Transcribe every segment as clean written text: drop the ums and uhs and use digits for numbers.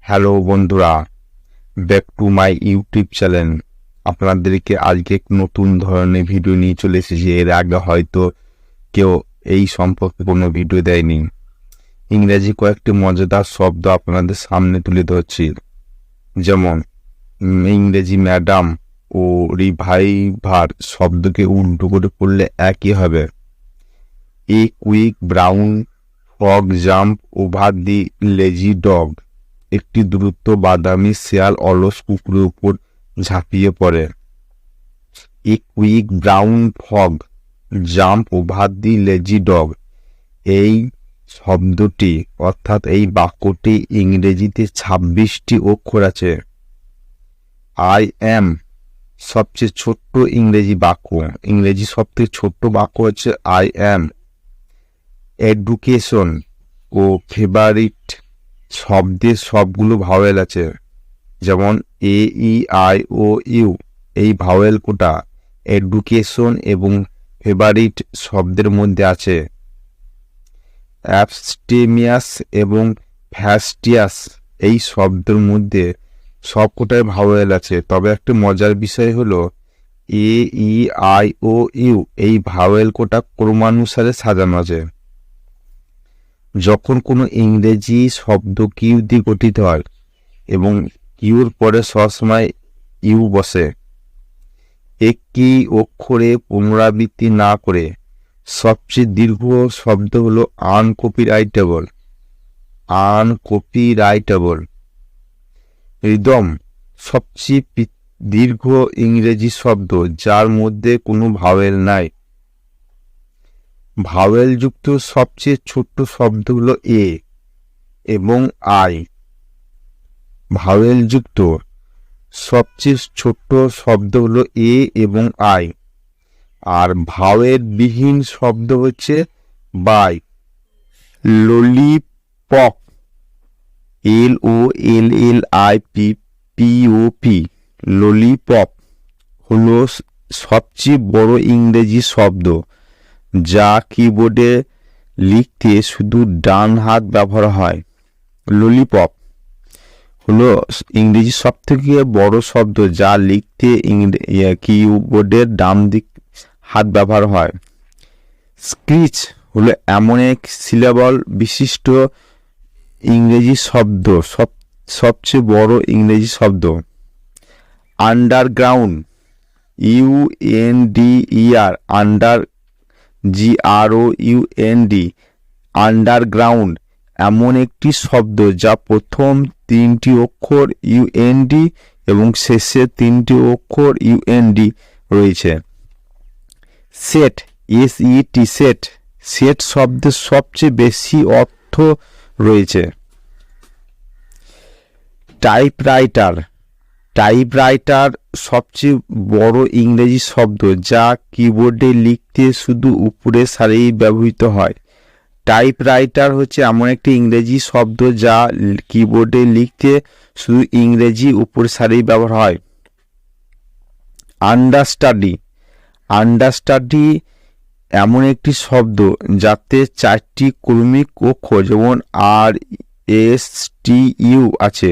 Hello বন্ধুরা, back to my YouTube channel. আপনাদেরকে আজকে এক নতুন ধরনের ভিডিও নিয়ে চলে এসেছি। এর আগে হয়তো কেউ এই সম্পর্কে কোনো ভিডিও দেয়নি। ইংরেজি কয়েকটি মজাদার শব্দ আপনাদের সামনে তুলে ধরছি, যেমন ইংরেজি ম্যাডাম ও রিভাইভার শব্দকে উল্টো করে পড়লে একই হবে। A quick brown frog jump over the lazy dog. একটি দ্রুত বাদামি শেয়াল অলস কুকুরের উপর ঝাঁপিয়ে পড়ে। A quick brown fog jump over the lazy dog. এই শব্দটি অর্থাৎ এই বাক্যটি ইংরেজিতে 26টি অক্ষর আছে। আই অ্যাম সবচেয়ে ছোট্ট ইংরেজি বাক্য। ইংরেজি সবথেকে ছোট্ট বাক্য হচ্ছে আই অ্যাম। এডুকেশন ও ফেভারিট শব্দের সবগুলো ভাওয়েল আছে, যেমন A E I O U. এই ভাওয়েল কোটা এডুকেশন এবং ফেভারিট শব্দের মধ্যে আছে। অ্যাবস্টেমিয়াস এবং ফ্যাস্টিয়াস এই শব্দের মধ্যে সবকটাই ভাওয়েল আছে। তবে একটা মজার বিষয় হলো এ ই আই ও ইউ এই ভাওয়েল কোটা ক্রমানুসারে সাজানো আছে। যখন কোনো ইংরেজি শব্দ কিউ দিয়ে গঠিত হয় এবং কিউর পরে সবসময় ইউ বসে, একই অক্ষরে পুনরাবৃত্তি না করে সবচেয়ে দীর্ঘ শব্দ হলো আনকপিরাইটেবল। আনকপিরাইটেবল। রিদম সবচেয়ে দীর্ঘ ইংরেজি শব্দ যার মধ্যে কোনো ভাওয়েল নাই। ভাওয়েল যুক্ত সবচেয়ে ছোট্ট শব্দ হলো এ এবং আই। ভাওয়েল যুক্ত সবচেয়ে ছোট্ট শব্দ হলো এ এবং আই। আর ভাওয়েল বিহীন শব্দ হচ্ছে বাই। ললিপপ LOLLIPPOP ললিপপ হলো সবচেয়ে বড় ইংরেজি শব্দ যা কিবোর্ডে লিখতে শুধু ডান হাত ব্যবহার হয়। ললিপপ হলো ইংরেজি সবথেকে বড় শব্দ যা লিখতে কিবোর্ডের ডান দিক হাত ব্যবহার হয়। স্ক্রিচ হলো এমন এক সিলেবল বিশিষ্ট ইংরেজি শব্দ, সবচেয়ে বড় ইংরেজি শব্দ। Underground UNDER under GROUND underground এমন একটি শব্দ যা প্রথম 3টি অক্ষর UND এবং শেষের 3টি অক্ষর UND রয়েছে। সেট SET সেট সেট শব্দের সবচেয়ে বেশি অর্থ রয়েছে। টাইপরাইটার টাইপরাইটার সবচেয়ে বড় ইংরেজি শব্দ যা কিবোর্ডে লিখতে শুধু উপরের সারিই ব্যবহৃত হয়। টাইপরাইটার হচ্ছে এমন একটি ইংরেজি শব্দ যা কিবোর্ডে লিখতে শুধু ইংরেজি উপরের সারিই ব্যবহার হয়। আন্ডারস্টাডি আন্ডারস্টাডি এমন একটি শব্দ যাতে 4টি ক্রমিক অক্ষর যেমন RSTU আছে।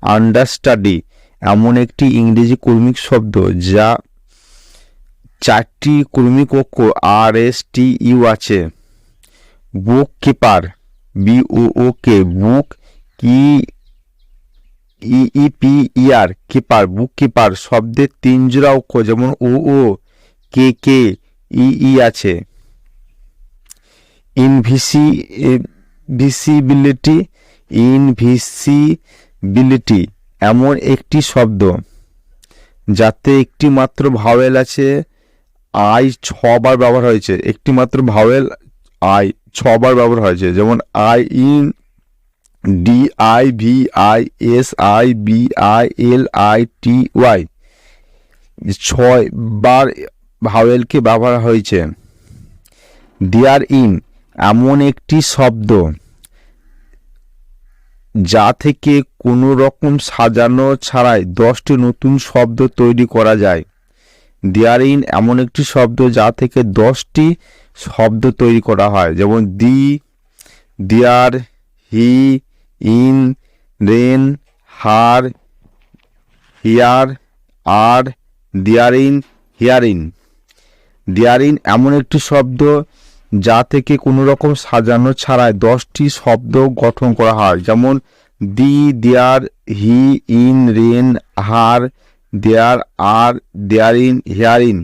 আন্ডারস্টাডি এমন একটি ইংরেজি ক্রমিক শব্দ যা 4টি ক্রমিক অক্ষর RSTU আছে। বুক কিপার BOOK বুক KEEPER কিপার বুক কিপার শব্দের 3 জোড়া অক্ষর যেমন OO KKEE আছে। ইনভিসিবিলিটি এমন একটি শব্দ যাতে একটি মাত্র ভাওয়েল আছে। আই 6 বার ব্যবহার হয়েছে। একটি মাত্র ভাওয়েল আই 6 বার ব্যবহার হয়েছে, যেমন INDIVISIBILITY 6 বার ভাওয়েলকে ব্যবহার হয়েছে। দেয়ার ইন এমন একটি শব্দ যা থেকে কোনো রকম সাজানো ছাড়াই 10টি নতুন শব্দ তৈরি করা যায়। দেয়ার ইন এমন একটি শব্দ যা থেকে 10টি শব্দ তৈরি করা হয়, যেমন the, there, he, in, rein, her, here, R, therein, হিয়ারিন। দেয়ারিন এমন একটি শব্দ যা থেকে কোনো রকম সাজানো ছাড়াই 10টি শব্দ গঠন করা হয়, যেমন the, there, he, in, rein, her, there, are, therein, herein.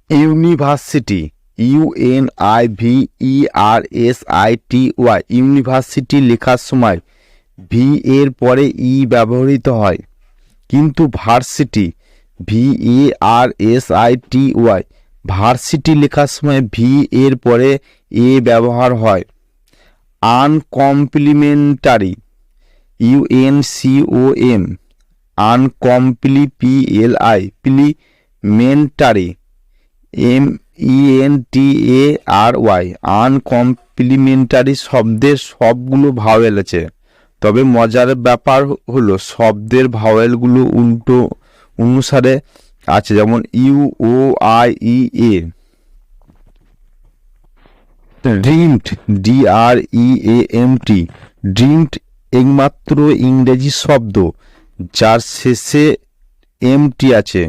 University, UNIVERSITY, university লেখার সময় ভি এর পরে ই ব্যবহৃত হয়, কিন্তু ভার্সিটি, VARSITY, ভার্সিটি লেখার সময় ভি এর পরে এ ব্যবহার হয়। আনকমপ্লিমেন্টারি, UNCOM, আনকমপ্লিমেন্টারি, MENTARY, আনকমপ্লিমেন্টারি শব্দের সবগুলো ভাওয়েল আছে, তবে মজার ব্যাপার হলো শব্দের ভাওয়েলগুলো উল্টো অনুসারে আছে, যেমন UOIEA। ড্রিমড, DREAMT, ড্রিমড একমাত্র ইংরেজি শব্দ যার শেষে এমটি আছে।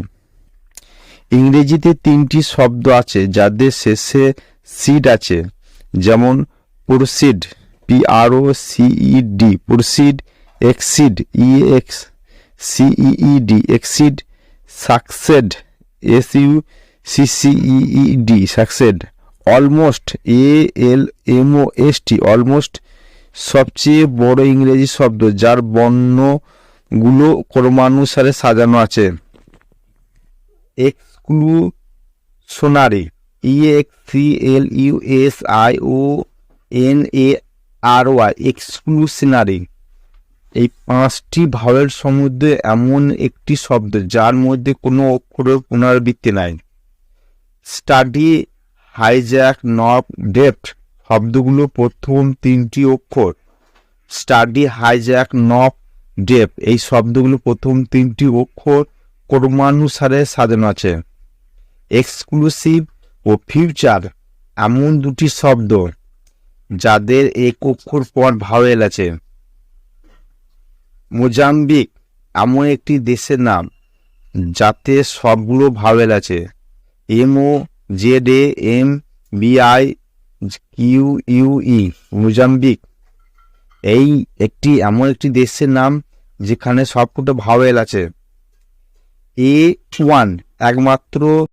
ইংরেজিতে 3টি শব্দ আছে যাদের শেষে সিড আছে, যেমন proceed, PROCED, proceed, exceed, EXCEED, exceed, succeed, SUCCEED, succeed. Almost, ALMOST, almost সবচেয়ে বড় ইংরেজি শব্দ যার বর্ণগুলো ক্রমানুসারে সাজানো আছে। এক্সক্লুশনারি, EXCLUSIONARY, এক্সক্লুশনারি। এই 5টি ভাওয়েল সমুদ্রে এমন একটি শব্দ যার মধ্যে কোনো অক্ষরের পুনরাবৃত্তি নাই। স্টাডি, হাইজ্যাক, নব, ডেপ্ট শব্দগুলো প্রথম 3টি অক্ষর। স্টাডি, হাইজ্যাক, নব, ডেপ এই শব্দগুলো প্রথম 3টি অক্ষর ক্রমানুসারে সাজানো আছে। এক্সক্লুসিভ ও ফিউচার এমন 2টি শব্দ যাদের এক অক্ষর পর ভাওয়েল আছে। মোজাম্বিক এমন একটি দেশের নাম যাতে সবগুলো ভাওয়েল আছে। MOZAMBIQUE, মোজাম্বিক এই একটি এমন একটি দেশের নাম যেখানে সবকটা ভাওয়েল আছে। A1 একমাত্র